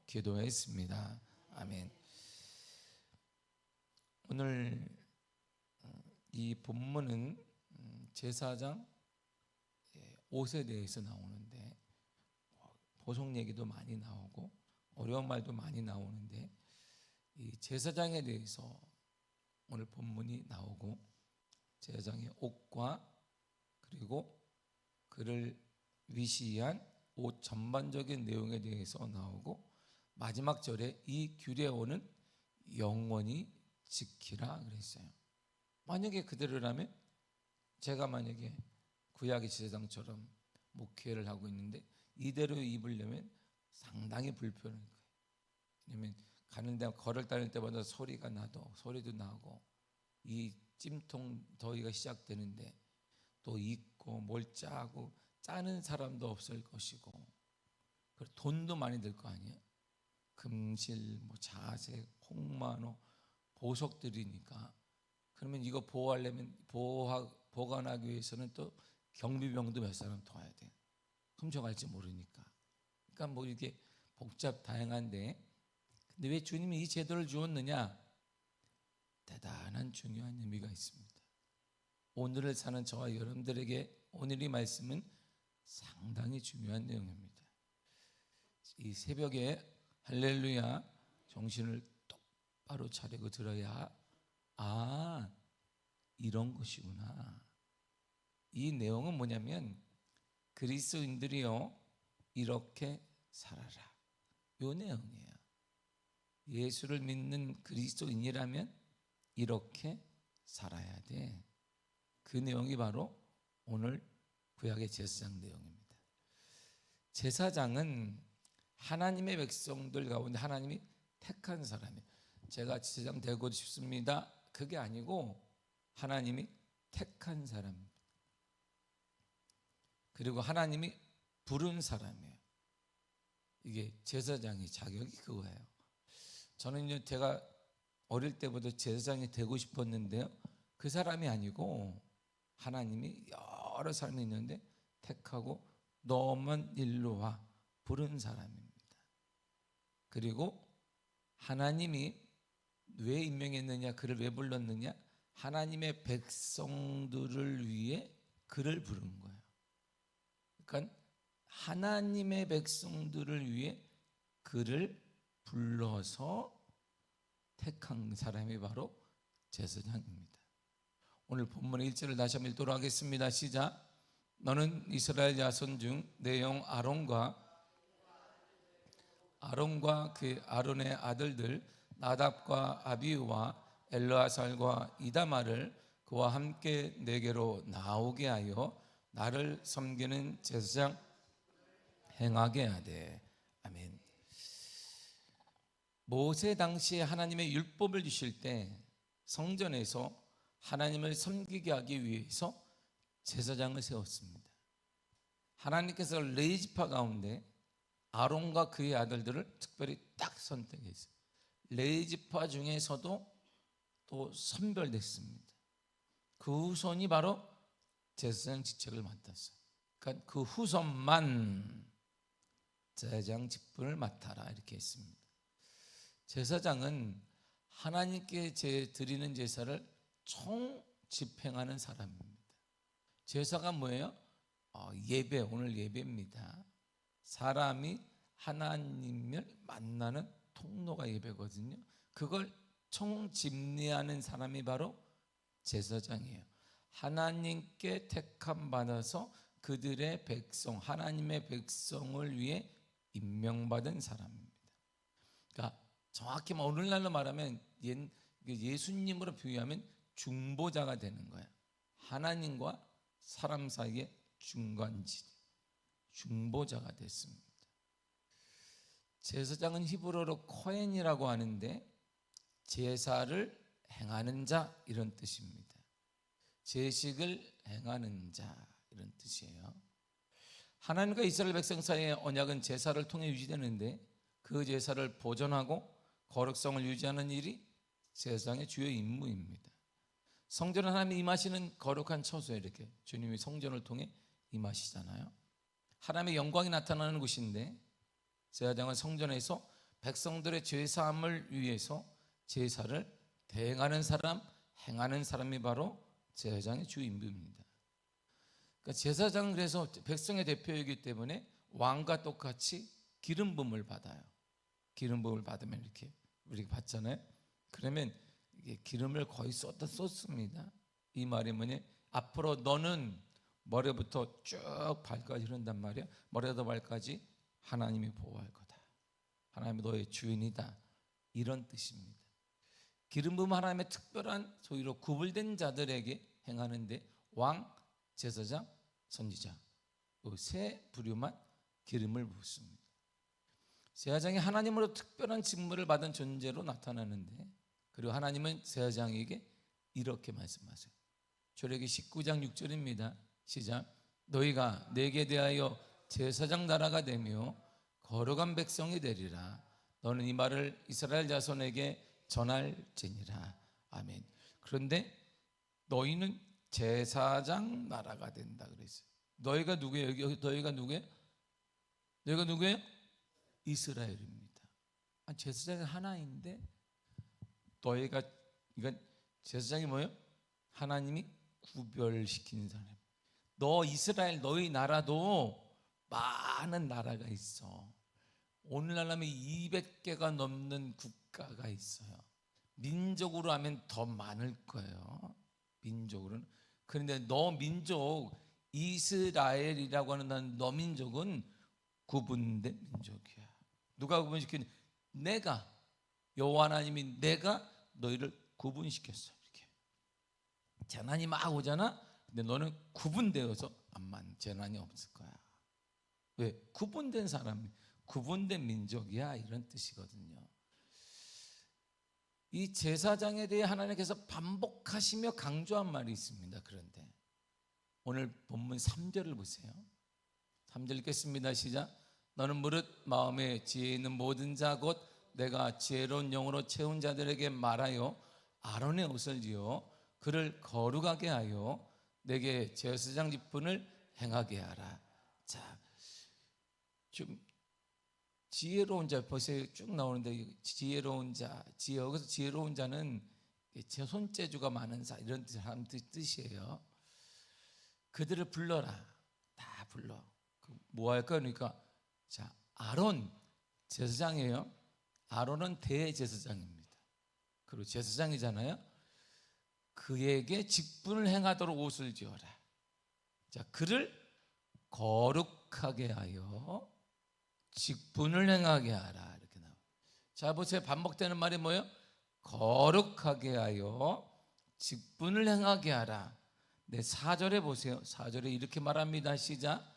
기도했습니다. 아멘. 오늘 이 본문은 제사장 옷에 대해서 나오는데 보석 얘기도 많이 나오고 어려운 말도 많이 나오는데 이 제사장에 대해서 오늘 본문이 나오고 제사장의 옷과 그리고 그를 위시한 옷 전반적인 내용에 대해서 나오고 마지막 절에 이 규례원은 영원히 지키라 그랬어요. 만약에 그대로라면 제가 만약에 구약의 제사장처럼 목회를 하고 있는데 이대로 입으려면 상당히 불편할 거예요. 왜냐면 가는 데 걸을 다닐 때마다 소리도 나고 이 찜통 더위가 시작되는데 또 입고 뭘 짜고 짜는 사람도 없을 것이고 돈도 많이 들 거 아니에요. 금실, 자색, 홍만호, 보석들이니까 그러면 이거 보관하기 위해서는 또 경비병도 몇 사람 도와야 돼. 훔쳐갈지 모르니까. 그러니까 이게 다양한데 근데 왜 주님이 이 제도를 주었느냐? 대단한 중요한 의미가 있습니다. 오늘을 사는 저와 여러분들에게 오늘 이 말씀은 상당히 중요한 내용입니다. 이 새벽에 할렐루야 정신을 똑바로 차리고 들어야 이런 것이구나. 이 내용은 뭐냐면 그리스도인들이요 이렇게 살아라. 이 내용이에요. 예수를 믿는 그리스도인이라면 이렇게 살아야 돼. 그 내용이 바로 오늘 구약의 제사장 내용입니다. 제사장은 하나님의 백성들 가운데 하나님이 택한 사람이에요. 제가 제사장 되고 싶습니다. 그게 아니고 하나님이 택한 사람입니다. 그리고 하나님이 부른 사람이에요. 이게 제사장의 자격이 그거예요. 저는 제가 어릴 때부터 제사장이 되고 싶었는데요. 그 사람이 아니고 하나님이 여러 사람이 있는데 택하고 너만 일로 와 부른 사람입니다. 그리고 하나님이 왜 임명했느냐, 그를 왜 불렀느냐? 하나님의 백성들을 위해 그를 부른 거예요. 그러니까 하나님의 백성들을 위해 그를 불러서 택한 사람이 바로 제사장입니다. 오늘 본문의 1절을 다시 한번 읽도록 하겠습니다. 시작. 너는 이스라엘 자손 중 내 형 아론과 그 아론의 아들들 나답과 아비후와 엘르아살과 이다마를 그와 함께 내게로 나오게 하여 나를 섬기는 제사장 행하게 하되. 아멘. 모세 당시에 하나님의 율법을 주실 때 성전에서 하나님을 섬기게 하기 위해서 제사장을 세웠습니다. 하나님께서 레위지파 가운데 아론과 그의 아들들을 특별히 딱 선택했어요. 레위지파 중에서도 또 선별됐습니다. 그 후손이 바로 제사장 직책을 맡았어요. 그러니까 그 후손만 제사장 직분을 맡아라 이렇게 했습니다. 제사장은 하나님께 드리는 제사를 총 집행하는 사람입니다. 제사가 뭐예요? 예배, 오늘 예배입니다. 사람이 하나님을 만나는 통로가 예배거든요. 그걸 총 집례하는 사람이 바로 제사장이에요. 하나님께 택함 받아서 그들의 백성, 하나님의 백성을 위해 임명받은 사람입니다. 그러니까 정확히 오늘날로 말하면 예수님으로 비유하면 중보자가 되는 거예요. 하나님과 사람 사이의 중간지, 중보자가 됐습니다. 제사장은 히브리어로 코헨이라고 하는데 제사를 행하는 자 이런 뜻입니다. 제식을 행하는 자 이런 뜻이에요. 하나님과 이스라엘 백성 사이의 언약은 제사를 통해 유지되는데 그 제사를 보존하고 거룩성을 유지하는 일이 제사장의 주요 임무입니다. 성전은 하나님이 임하시는 거룩한 처소에 이렇게 주님이 성전을 통해 임하시잖아요. 하나님의 영광이 나타나는 곳인데 제사장은 성전에서 백성들의 죄사함을 위해서 제사를 대행하는 사람, 행하는 사람이 바로 제사장의 주 임무입니다. 그러니까 제사장은 그래서 백성의 대표이기 때문에 왕과 똑같이 기름 부음을 받아요. 기름 부음을 받으면 이렇게 우리가 받잖아요. 그러면 이게 기름을 거의 쏟습니다. 이 말이 뭐냐? 앞으로 너는 머리부터 쭉 발까지 흐른단 말이야. 머리부터 발까지 하나님이 보호할 거다. 하나님이 너의 주인이다. 이런 뜻입니다. 기름 부음 하나님의 특별한 소위로 구분된 자들에게 행하는데 왕, 제사장, 선지자 이 세 부류만 기름을 붓습니다. 제사장이 하나님으로 특별한 직무를 받은 존재로 나타나는데, 그리고 하나님은 제사장에게 이렇게 말씀하세요. 출애굽기 19장 6절입니다. 시작. 너희가 내게 대하여 제사장 나라가 되며 거룩한 백성이 되리라. 너는 이 말을 이스라엘 자손에게 전할지니라. 아멘. 그런데 너희는 제사장 나라가 된다 그랬어요. 너희가 누구예요? 너희가 누구예요? 너희가 누구예요? 이스라엘입니다. 제사장이 하나인데 너희가, 이건 제사장이 뭐예요? 하나님이 구별시키는 사람. 너 이스라엘, 너희 나라도 많은 나라가 있어. 오늘날 하면 200개가 넘는 국가가 있어요. 민족으로 하면 더 많을 거예요. 민족으로는. 그런데 너 민족, 이스라엘이라고 하는 너 민족은 구분된 민족이야. 누가 구분시키는? 내가, 여호와 하나님이 내가 너희를 구분시켰어. 이렇게 재난이 막 오잖아. 근데 너는 구분되어서 암만 재난이 없을 거야. 왜? 구분된 사람, 구분된 민족이야. 이런 뜻이거든요. 이 제사장에 대해 하나님께서 반복하시며 강조한 말이 있습니다. 그런데 오늘 본문 3절을 보세요. 3절 읽겠습니다. 시작. 너는 무릇 마음에 지혜 있는 모든 자 곧 내가 지혜로운 영으로 채운 자들에게 말하여 아론의 옷을 지어 그를 거룩하게 하여 내게 제사장 직분을 행하게 하라. 자, 좀 지혜로운 자 보세요. 쭉 나오는데 지혜로운 자, 여기서 지혜로운 자는 제 손재주가 많은 자 이런 뜻이에요. 그들을 불러라. 다 불러. 뭐 할까? 그러니까 자, 아론 제사장이에요. 아론은 대제사장입니다. 그리고 제사장이잖아요. 그에게 직분을 행하도록 옷을 지어라. 자, 그를 거룩하게 하여 직분을 행하게 하라. 이렇게 나와요. 자, 보세요. 반복되는 말이 뭐예요? 거룩하게 하여 직분을 행하게 하라. 네, 4절에 보세요. 4절에 이렇게 말합니다. 시작.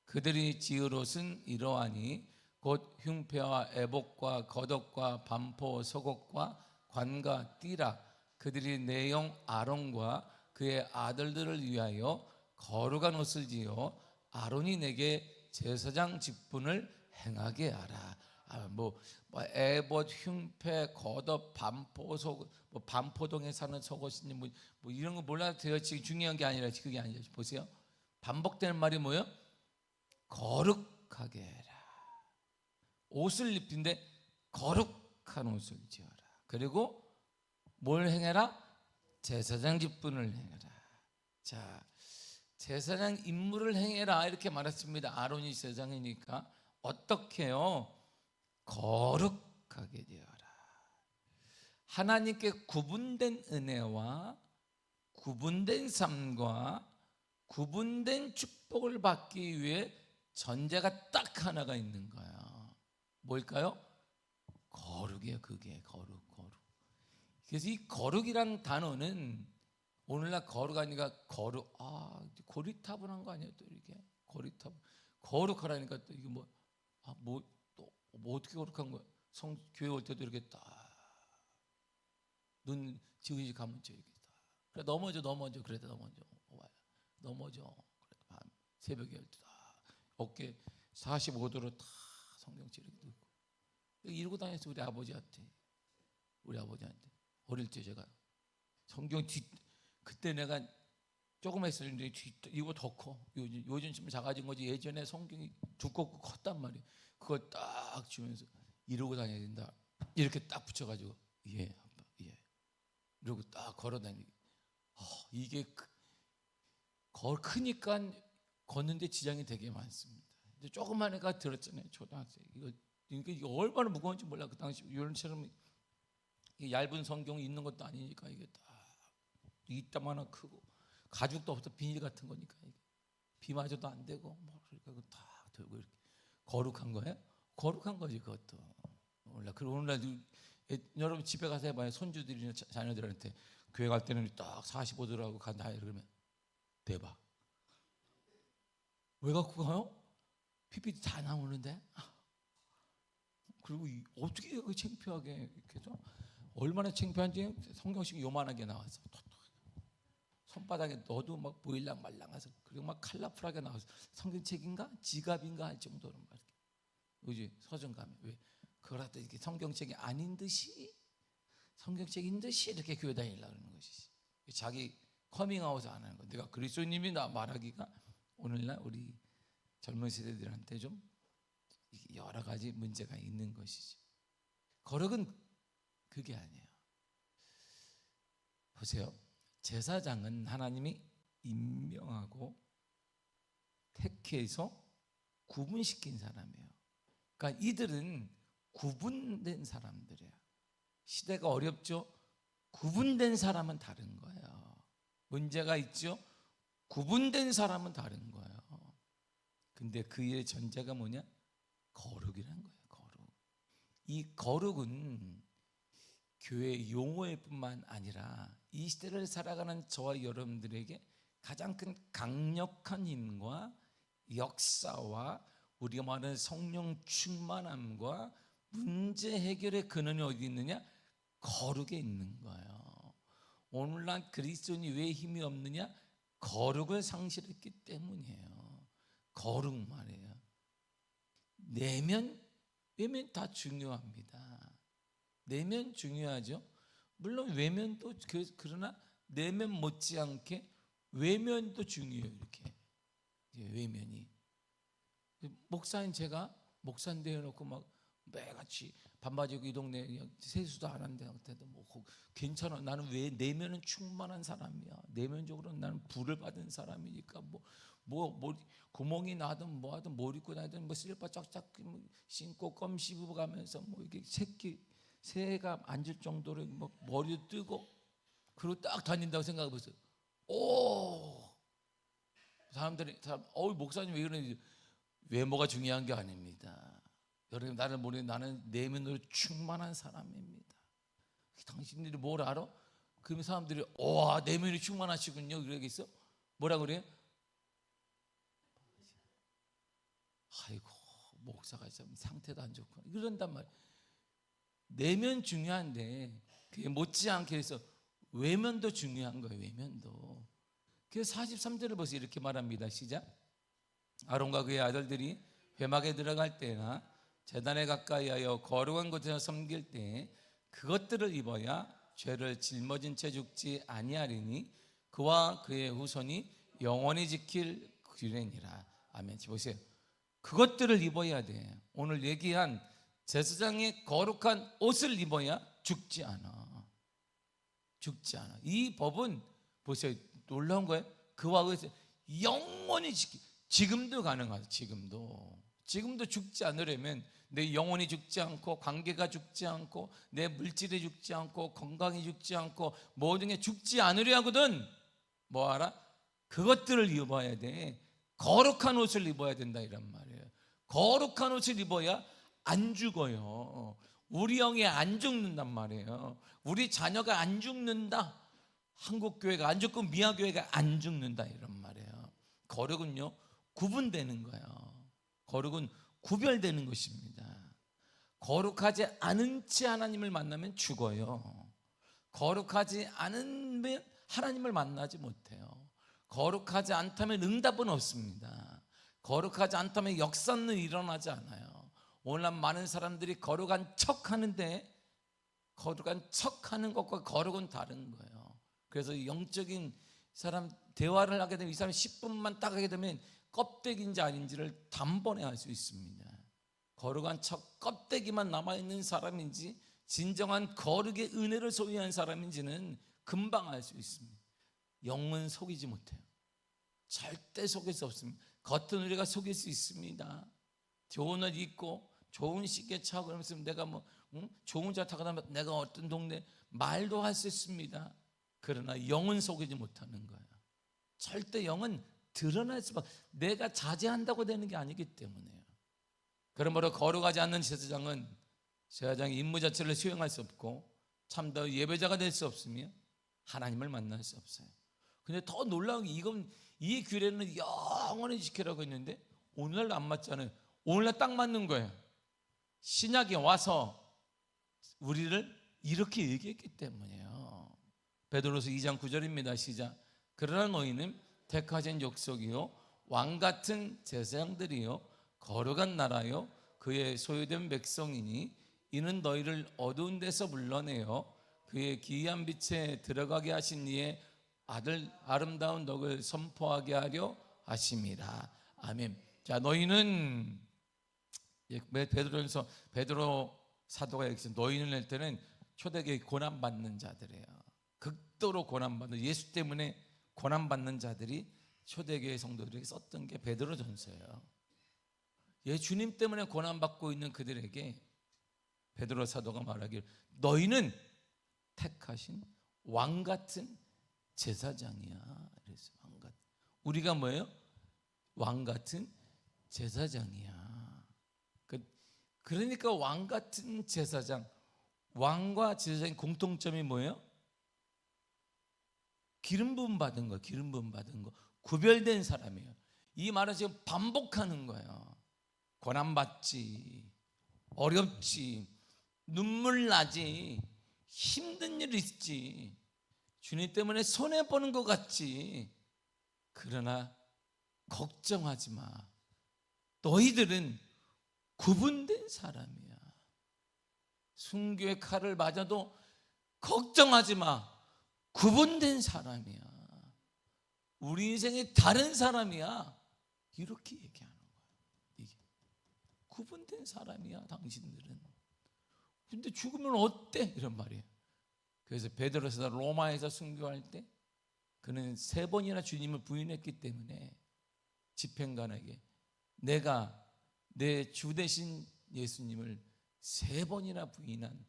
그들이 지을 옷은 이러하니 곧 흉패와 애복과 겉옷과 반포 속옷과 관과 띠라. 그들이 내 형 아론과 그의 아들들을 위하여 거룩한 옷을 지어 아론이 내게 제사장 직분을 행하게 하라. 애봇, 흉패, 겉옷, 반포 속옷, 반포동에 사는 속옷이니 뭐 이런 거 몰라도 돼요. 지금 중요한 게 아니라 그게 아니라 보세요. 반복되는 말이 뭐예요? 거룩하게 해라. 옷을 입힌데 거룩한 옷을 지어라. 그리고 뭘 행해라? 제사장 직분을 행해라. 자, 제사장 임무를 행해라 이렇게 말했습니다. 아론이 제사장이니까 어떻게 해요? 거룩하게 되어라. 하나님께 구분된 은혜와 구분된 삶과 구분된 축복을 받기 위해 전제가 딱 하나가 있는 거야. 뭘까요? 거룩이에요. 그게 거룩. 그래서 이 거룩이란 단어는 오늘날 거룩하니까 고리타분한 거 아니에요? 또 이렇게 거룩하라니까 또 이게 뭐 어떻게 거룩한 거야? 교회 올 때도 이렇게 딱 눈 지그시 감았죠. 이렇게 딱. 그래 넘어져. 그래도 넘어져. 그래도 밤 새벽에 12시 어깨 45도로 다 성경책 이렇게 들고 이러고 다녔어. 우리 아버지한테 어릴 때 제가 성경 그때 내가 조금 했었는데 이거 더 커. 요즘 좀 작아진 거지. 예전에 성경이 두껍고 컸단 말이에요. 그거 딱 주면서 이러고 다녀야 된다. 이렇게 딱 붙여가지고 예, 예. 이러고 딱 걸어다니기. 이게 크니까 걷는데 지장이 되게 많습니다. 이제 조그만 애가 들었잖아요. 초등학생. 이게 얼마나 무거운지 몰라. 그 당시 요런처럼 얇은 성경이 있는 것도 아니니까 이게 딱 이따만한 크고 가죽도 없어 비닐 같은 거니까 이게 비 맞아도 안 되고 뭐 그러니까 다 들고 이렇게 거룩한 거예요? 거룩한 거지 그것도. 몰라. 그리고 오늘날 여러분 집에 가서 해봐요. 손주들이나 자녀들한테 교회 갈 때는 딱 45도라고 간다 그러면 대박. 왜 갖고 가요? PPT 다 나오는데. 그리고 어떻게 창피하게 이렇게 해서 얼마나 창피한지 성경식이 요만하게 나왔어. 손바닥에 넣어도 막 보일랑 말랑해서 그리고 막 컬러풀하게 나와서 성경책인가 지갑인가 할 정도로 막 이렇게. 그지 서점 가면 왜 그걸 갖다 이렇게 성경책이 아닌 듯이 성경책인 듯이 이렇게 교회 다니려고 하는 것이지. 자기 커밍아웃 안 하는 거. 내가 그리스도님이다 말하기가 오늘날 우리 젊은 세대들한테 좀 여러 가지 문제가 있는 것이지. 거룩은 그게 아니에요. 보세요. 제사장은 하나님이 임명하고 택해서 구분시킨 사람이에요. 그러니까 이들은 구분된 사람들이에요. 시대가 어렵죠? 구분된 사람은 다른 거예요. 문제가 있죠? 구분된 사람은 다른 거예요. 근데 그 일의 전제가 뭐냐? 거룩이라는 거예요. 거룩. 이 거룩은 교회 용어일 뿐만 아니라 이 시대를 살아가는 저와 여러분들에게 가장 큰 강력한 힘과 역사와 우리가 말하는 성령 충만함과 문제 해결의 근원이 어디 있느냐? 거룩에 있는 거예요. 오늘날 그리스도인이 왜 힘이 없느냐? 거룩을 상실했기 때문이에요. 거룩 말이에요. 내면, 외면 다 중요합니다. 내면 중요하죠. 물론 외면도 그러나 내면 못지않게 외면도 중요해요. 이렇게 외면이. 목사인 제가 목사인데 해놓고 막 매같이 반바지 입고 이 동네 세수도 안 한다고 뭐 괜찮아. 나는 왜 내면은 충만한 사람이야. 내면적으로 나는 부를 받은 사람이니까 뭐 구멍이 나든 뭐 하든 뭘 입고 다니든 뭐 슬리퍼 쫙쫙 신고 껌 씹어 가면서 뭐 이게 새가 앉을 정도로 뭐 머리도 뜨고 그리고 딱 다닌다고 생각해 보세요. 사람들이 목사님 왜 그러는지 외모가 중요한 게 아닙니다. 여러분 나를 모르는 나는 내면으로 충만한 사람입니다. 당신들이 뭘 알아? 그러면 사람들이 내면이 충만하시군요. 그러겠어? 뭐라 그래요? 아이고 목사가 참 상태도 안 좋고 이런단 말이에요. 내면 중요한데 그게 못지않게 해서 외면도 중요한 거예요. 외면도. 그래서 43절을 보세요. 이렇게 말합니다. 시작. 아론과 그의 아들들이 회막에 들어갈 때나 제단에 가까이 하여 거룩한 곳에서 섬길 때 그것들을 입어야 죄를 짊어진 채 죽지 아니하리니 그와 그의 후손이 영원히 지킬 규례니라. 아멘. 보세요. 그것들을 입어야 돼. 오늘 얘기한 제사장의 거룩한 옷을 입어야 죽지 않아. 죽지 않아. 이 법은 보세요. 놀라운 거예요. 그와 그에서 영원히 지금도 가능하다. 지금도 죽지 않으려면 내 영혼이 죽지 않고 관계가 죽지 않고 내 물질이 죽지 않고 건강이 죽지 않고 모든 게 죽지 않으려 하거든. 뭐 알아? 그것들을 입어야 돼. 거룩한 옷을 입어야 된다 이란 말이에요. 거룩한 옷을 입어야 안 죽어요. 우리 영이 안 죽는단 말이에요. 우리 자녀가 안 죽는다. 한국교회가 안 죽고 미아교회가 안 죽는다 이런 말이에요. 거룩은요 구분되는 거예요. 거룩은 구별되는 것입니다. 거룩하지 않은 채 하나님을 만나면 죽어요. 거룩하지 않으면 하나님을 만나지 못해요. 거룩하지 않다면 응답은 없습니다. 거룩하지 않다면 역사는 일어나지 않아요. 오늘날 많은 사람들이 거룩한 척 하는데 거룩한 척 하는 것과 거룩은 다른 거예요. 그래서 영적인 사람 대화를 하게 되면 이 사람이 10분만 딱 하게 되면 껍데기인지 아닌지를 단번에 알 수 있습니다. 거룩한 척 껍데기만 남아있는 사람인지 진정한 거룩의 은혜를 소유한 사람인지는 금방 알 수 있습니다. 영은 속이지 못해요. 절대 속일 수 없습니다. 겉은 우리가 속일 수 있습니다. 좋은 옷 입고 좋은 시계 차고 그러면서 내가 좋은 차 타고 다니면 내가 어떤 동네 말도 할 수 있습니다. 그러나 영은 속이지 못하는 거예요. 절대 영은 드러날 수밖에, 내가 자제한다고 되는 게 아니기 때문에요. 그러므로 거룩하지 않는 제사장은 제사장의 임무 자체를 수행할 수 없고 참다운 예배자가 될 수 없으며 하나님을 만날 수 없어요. 근데 더 놀라운 게 이 규례는 영원히 지키라고 했는데 오늘날 안 맞잖아요. 오늘날 딱 맞는 거예요. 신약에 와서 우리를 이렇게 얘기했기 때문이에요. 베드로서 2장 9절입니다. 시작. 그러나 너희는 택하신 족속이요 왕같은 제사장들이요 거룩한 나라요 그의 소유된 백성이니 이는 너희를 어두운 데서 불러내어 그의 기이한 빛에 들어가게 하신 이의 아들 아름다운 덕을 선포하게 하려 하심이라. 아멘. 자, 너희는, 베드로 사도가 여기서 너희는 할 때는 초대교회 고난받는 자들이에요. 극도로 고난받는, 예수 때문에 고난받는 자들이 초대교회 성도들에게 썼던 게 베드로전서예요. 주님 때문에 고난받고 있는 그들에게 베드로 사도가 말하기를 너희는 택하신 왕같은 제사장이야. 그래서 우리가 뭐예요? 왕같은 제사장이야. 그러니까 왕같은 제사장, 왕과 제사장의 공통점이 뭐예요? 기름 부음 받은 거, 기름 부음 받은 거, 구별된 사람이에요. 이 말은 지금 반복하는 거예요. 고난받지, 어렵지, 눈물 나지, 힘든 일 있지, 주님 때문에 손해보는 것 같지. 그러나 걱정하지 마. 너희들은 구분된 사람이야. 순교의 칼을 맞아도 걱정하지 마. 구분된 사람이야. 우리 인생이 다른 사람이야. 이렇게 얘기하는 거야. 이게 구분된 사람이야 당신들은. 근데 죽으면 어때? 이런 말이에요. 그래서 베드로서 로마에서 순교할 때 그는 3번이나 주님을 부인했기 때문에 집행관에게 내가 내 주 대신 예수님을 3번이나 부인한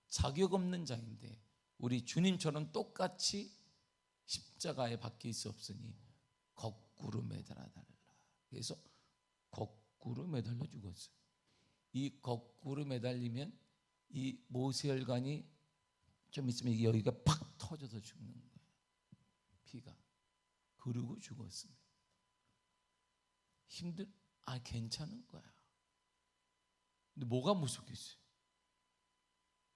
자격 없는 자인데 우리 주님처럼 똑같이 십자가에 박힐 수 없으니 거꾸로 매달아 달라. 그래서 거꾸로 매달려 죽었어요. 이 거꾸로 매달리면 이 모세혈관이 좀 있으면 여기가 팍 터져서 죽는 거예요. 피가. 그러고 죽었습니다. 괜찮은 거야. 근데 뭐가 무섭겠어요?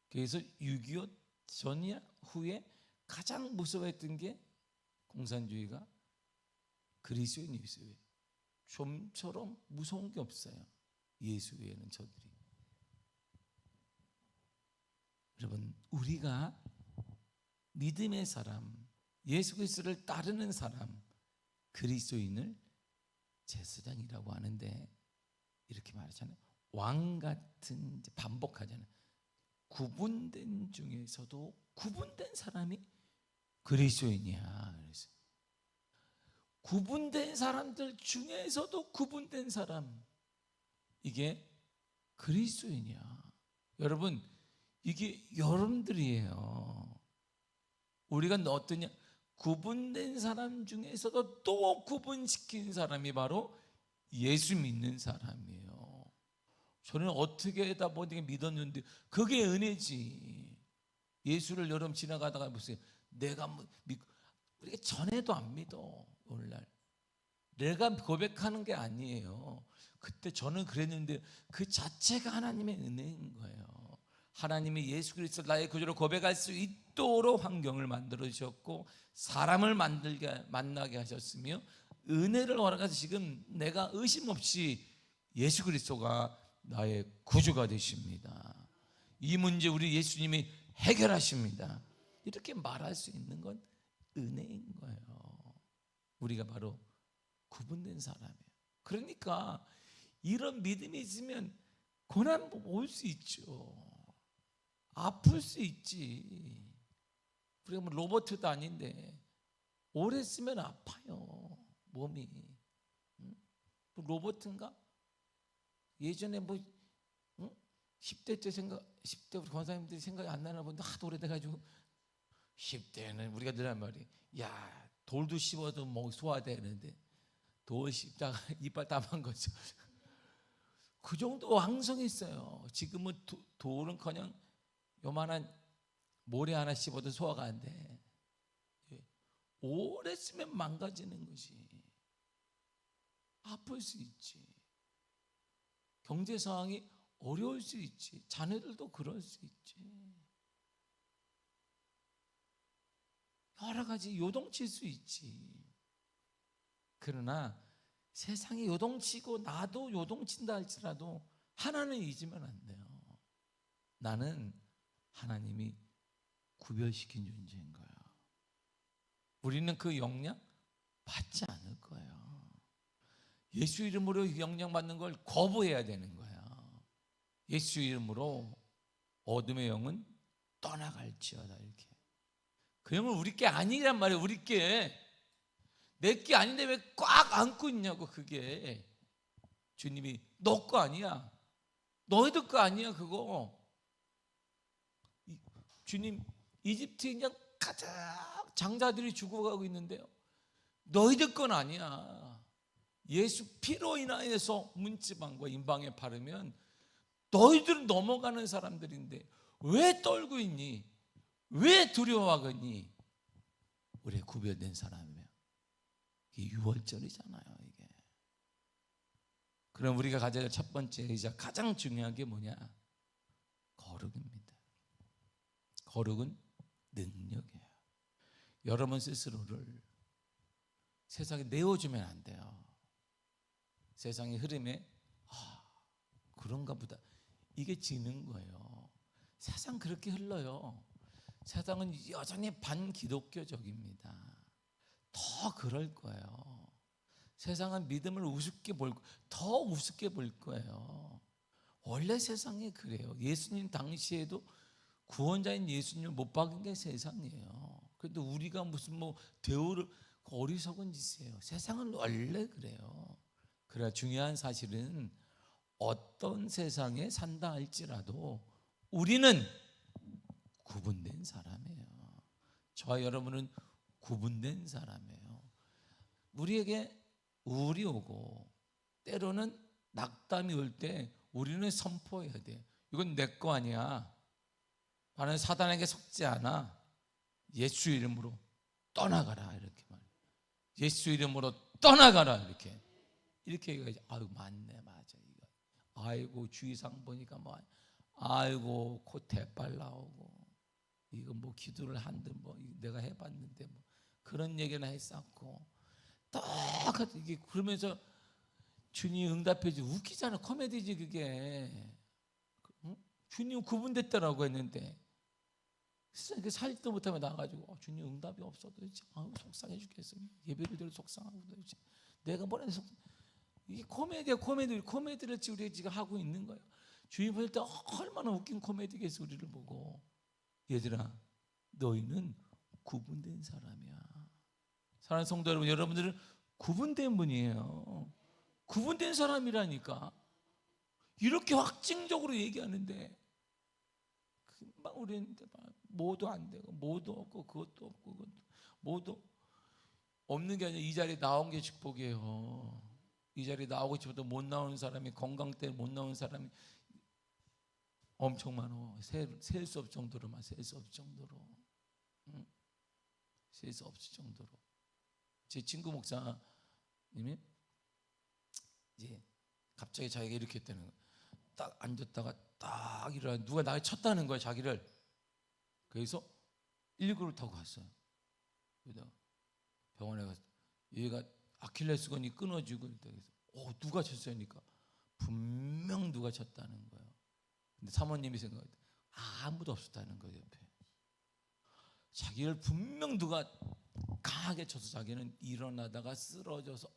그래서 6.25 전이야 후에 가장 무서워했던 게 공산주의가 그리스도인 예수 외에 좀처럼 무서운 게 없어요. 예수 외에는 저들이. 여러분, 우리가 믿음의 사람, 예수 그리스도를 따르는 사람, 그리스도인을 제사장이라고 하는데 이렇게 말하잖아요. 왕 같은, 반복하잖아요. 구분된 중에서도 구분된 사람이 그리스도인이야. 그래서 구분된 사람들 중에서도 구분된 사람, 이게 그리스도인이야. 여러분, 이게 여러분들이에요. 우리가 어떠냐? 구분된 사람 중에서도 또 구분시킨 사람이 바로 예수 믿는 사람이에요. 저는 어떻게 다 보니까 믿었는데 그게 은혜지. 예수를 여러분 지나가다가 보세요. 내가 우리가 전에도 안 믿어. 오늘날 내가 고백하는 게 아니에요. 그때 저는 그랬는데 그 자체가 하나님의 은혜인 거예요. 하나님이 예수 그리스도 나의 구주로 고백할 수 있도록 환경을 만들어 주셨고 사람을 만나게 하셨으며 은혜를 허락해서 지금 내가 의심 없이 예수 그리스도가 나의 구주가 되십니다. 이 문제 우리 예수님이 해결하십니다. 이렇게 말할 수 있는 건 은혜인 거예요. 우리가 바로 구분된 사람이에요. 그러니까 이런 믿음이 있으면 고난 올 수 있죠. 아플 수 있지. 우리가 뭐 로봇도 아닌데 오래 쓰면 아파요, 몸이. 뭐 로봇인가? 예전에 뭐 10대 때 10대 우리 권사님들이 생각이 안 나나 본데 하도 오래돼가지고 10대는 우리가 늘한 말이 야 돌도 씹어도 뭐 소화되는데 돌 씹다가 이빨 담은 거죠. 그 정도 왕성했어요. 지금은 돌은커녕 요만한 모래 하나 씹어도 소화가 안 돼. 오래 쓰면 망가지는 것이. 아플 수 있지. 경제 상황이 어려울 수 있지. 자녀들도 그럴 수 있지. 여러 가지 요동칠 수 있지. 그러나 세상이 요동치고 나도 요동친다 할지라도 하나는 잊으면 안 돼요. 나는 하나님이 구별시킨 존재인 거야. 우리는 그 영향 받지 않을 거예요. 예수 이름으로 영향 받는 걸 거부해야 되는 거야. 예수 이름으로 어둠의 영은 떠나갈지어다. 이렇게 그 영은 우리 게 아니란 말이에요. 우리 게 내 게 아닌데 왜 꽉 안고 있냐고. 그게 주님이 너 거 아니야, 너희들 거 아니야. 그거 주님 이집트에 그냥 가득 장자들이 죽어가고 있는데요, 너희들 건 아니야. 예수 피로 인하여서 문지방과 임방에 바르면 너희들은 넘어가는 사람들인데 왜 떨고 있니? 왜 두려워하겠니? 우리 구별된 사람이면 이게 유월절이잖아요. 이게. 그럼 우리가 가져야 할 첫 번째이자 가장 중요한 게 뭐냐? 거룩입니다. 거룩은 능력이에요. 여러분 스스로를 세상에 내어주면 안 돼요. 세상의 흐름에 그런가 보다 이게 지는 거예요. 세상 그렇게 흘러요. 세상은 여전히 반기독교적입니다. 더 그럴 거예요. 세상은 믿음을 우습게 더 우습게 볼 거예요. 원래 세상이 그래요. 예수님 당시에도 구원자인 예수님을 못 박은 게 세상이에요. 그런데 우리가 무슨 뭐 대우를, 어리석은 짓이에요. 세상은 원래 그래요. 그러나 중요한 사실은 어떤 세상에 산다 할지라도 우리는 구분된 사람이에요. 저와 여러분은 구분된 사람이에요. 우리에게 우울이 오고 때로는 낙담이 올 때 우리는 선포해야 돼. 이건 내 거 아니야. 나는 사단에게 속지 않아. 예수 이름으로 떠나가라. 이렇게 말해. 예수 이름으로 떠나가라. 이렇게 얘기하지. 아유 맞네, 맞아. 이거. 아이고 주의상 보니까 뭐, 아이고 코 대빨 나오고, 이거 뭐 기도를 한데 뭐 내가 해봤는데 뭐 그런 얘기나 했었고, 똑같이 이게 그러면서 주님 응답해지. 웃기잖아. 코미디지 그게. 응? 주님 구분됐다라고 했는데 살지도 못하면 나가지고 주님 응답이 없어도 속상해 죽겠어. 예배를 드려 속상하고 도대체 내가 뭐라 해서. 이게 코미디야. 코미디를 우리가 지금 하고 있는 거예요. 주님 볼 때 얼마나 웃긴 코미디겠어. 우리를 보고 얘들아 너희는 구분된 사람이야. 사랑하는 성도 여러분, 여러분들은 구분된 분이에요. 구분된 사람이라니까. 이렇게 확증적으로 얘기하는데 금방 우리는 뭐도 안 되고 뭐도 없고 그것도 없고 그것도 뭐도 없는 게 아니라 이 자리에 나온 게 축복이에요. 이 자리에 나오고 싶어도 못 나오는 사람이, 건강 때문에 못 나오는 사람이 엄청 많아. 셀 수 없을 정도로만. 셀 수 없을 정도로. 셀 수 없을 정도로. 제 친구 목사님이 이제 갑자기 자기가 이렇게 했다는 거예요. 딱 앉았다가 딱 일어나 누가 나를 쳤다는 거야, 자기를. 그래서 119를 타고 갔어요. 그러다가 병원에 가서 얘가 아킬레스건이 끊어지고, 그래서 누가 쳤어요? 그러니까 분명 누가 쳤다는 거예요. 근데 사모님이 생각할 때 아무도 없었다는 거예요, 옆에. 자기를 분명 누가 강하게 쳐서 자기는 일어나다가 쓰러져서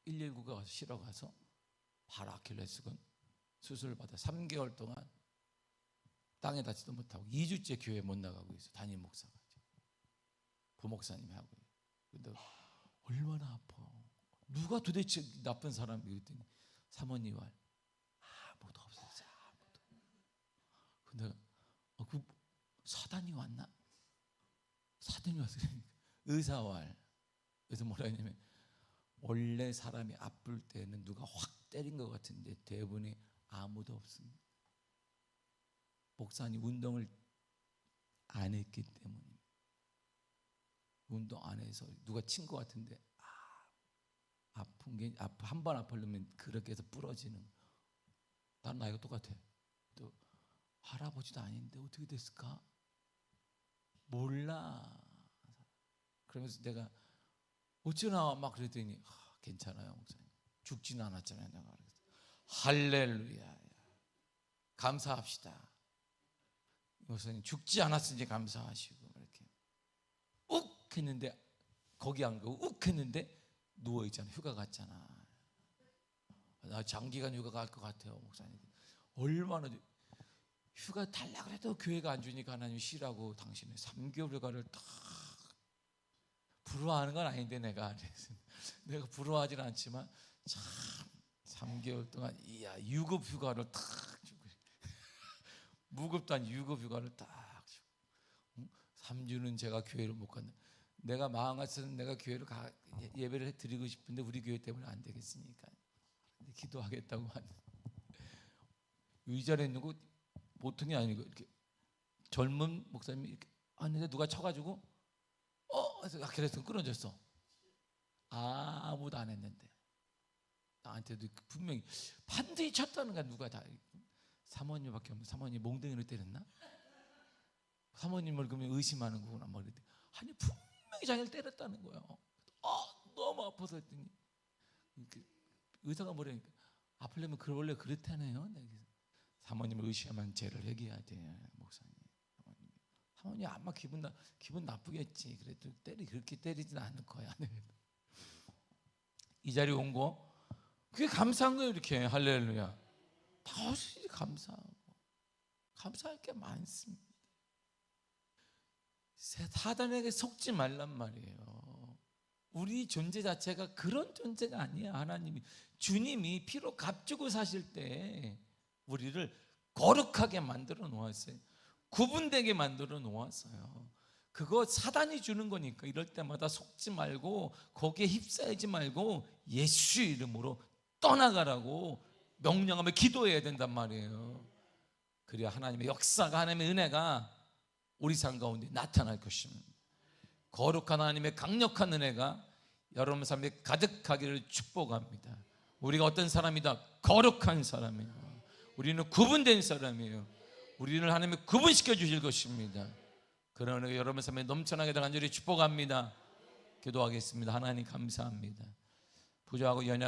119가 와서 실어 가서 바로 아킬레스건 수술을 받아 3개월 동안 땅에 닿지도 못하고 2주째 교회 못 나가고 있어. 담임 목사가 부목사님이 하고. 근데 얼마나 아파. 누가 도대체 나쁜 사람이 그랬더니 사모님 말 아무도 없었어. 아무도. 근데 그 사단이 왔나? 사단이 왔어요. 의사왈. 그래서 뭐라 했냐면 원래 사람이 아플 때는 누가 확 때린 것 같은데 대부분이 아무도 없습니다. 목사님 운동을 안 했기 때문에. 운동 안 해서 누가 친 것 같은데 아픈 게 한 번 아프려면 그렇게 해서 부러지는. 나는 나이가 똑같아. 또 할아버지도 아닌데 어떻게 됐을까? 몰라. 그러면서 내가 어쩌나 막 그랬더니 괜찮아요 목사님. 죽지는 않았잖아요. 내가 그래서 할렐루야. 감사합시다. 목사님 죽지 않았으니 감사하시고 이렇게 욱 했는데 거기 안 가고 욱 했는데 누워 있잖아. 휴가 갔잖아. 나 장기간 휴가 갈 것 같아요 목사님. 얼마나 휴가 달라 그래도 교회가 안 주니까 하나님 쉬라고 당신은 3개월 휴가를 딱. 부러워하는 건 아닌데 내가 부러워하지는 않지만 참 3개월 동안 이야 유급 휴가를 딱 주고 무급도 아닌 유급 휴가를 딱 주고 3주는 제가 교회를 못 갔네. 내가 마음 같아서는 내가 교회를 예배를 드리고 싶은데 우리 교회 때문에 안 되겠으니까 기도하겠다고 하는. 이 자리에 있는 거 보통이 아니고 이렇게 젊은 목사님이 이렇게 하는데 누가 쳐가지고 그래서 끊어졌어. 아무도 안 했는데 나한테도 분명히 반드시 쳤다는 거야. 누가 다 사모님밖에 없는. 사모님 몽둥이로 때렸나? 사모님을 그러면 의심하는 거구나. 아니 분명히 자기를 때렸다는 거야. 너무 아파서 했더니 의사가 뭐라니까 아프려면 원래 그렇다네요. 사모님을 의심하면 죄를 회개해야 돼 목사님. 사모님 아마 기분 나쁘겠지. 그래도 그렇게 때리진 않을 거야. 이 자리에 온 거 그게 감사한 거예요. 이렇게 할렐루야. 다시 감사하고 감사할 게 많습니다. 사단에게 속지 말란 말이에요. 우리 존재 자체가 그런 존재가 아니야. 하나님이 주님이 피로 값주고 사실 때 우리를 거룩하게 만들어 놓았어요. 구분되게 만들어 놓았어요. 그거 사단이 주는 거니까 이럴 때마다 속지 말고 거기에 휩싸이지 말고 예수 이름으로 떠나가라고 명령하며 기도해야 된단 말이에요. 그래야 하나님의 역사가 하나님의 은혜가 우리 삶 가운데 나타날 것입니다. 거룩한 하나님의 강력한 은혜가 여러분 삶에 가득하기를 축복합니다. 우리가 어떤 사람이다? 거룩한 사람이에요. 우리는 구분된 사람이에요. 우리를 하나님이 구분시켜 주실 것입니다. 그런 은혜가 여러분 삶에 넘쳐나게 간절히 축복합니다. 기도하겠습니다. 하나님 감사합니다. 부족하고 연약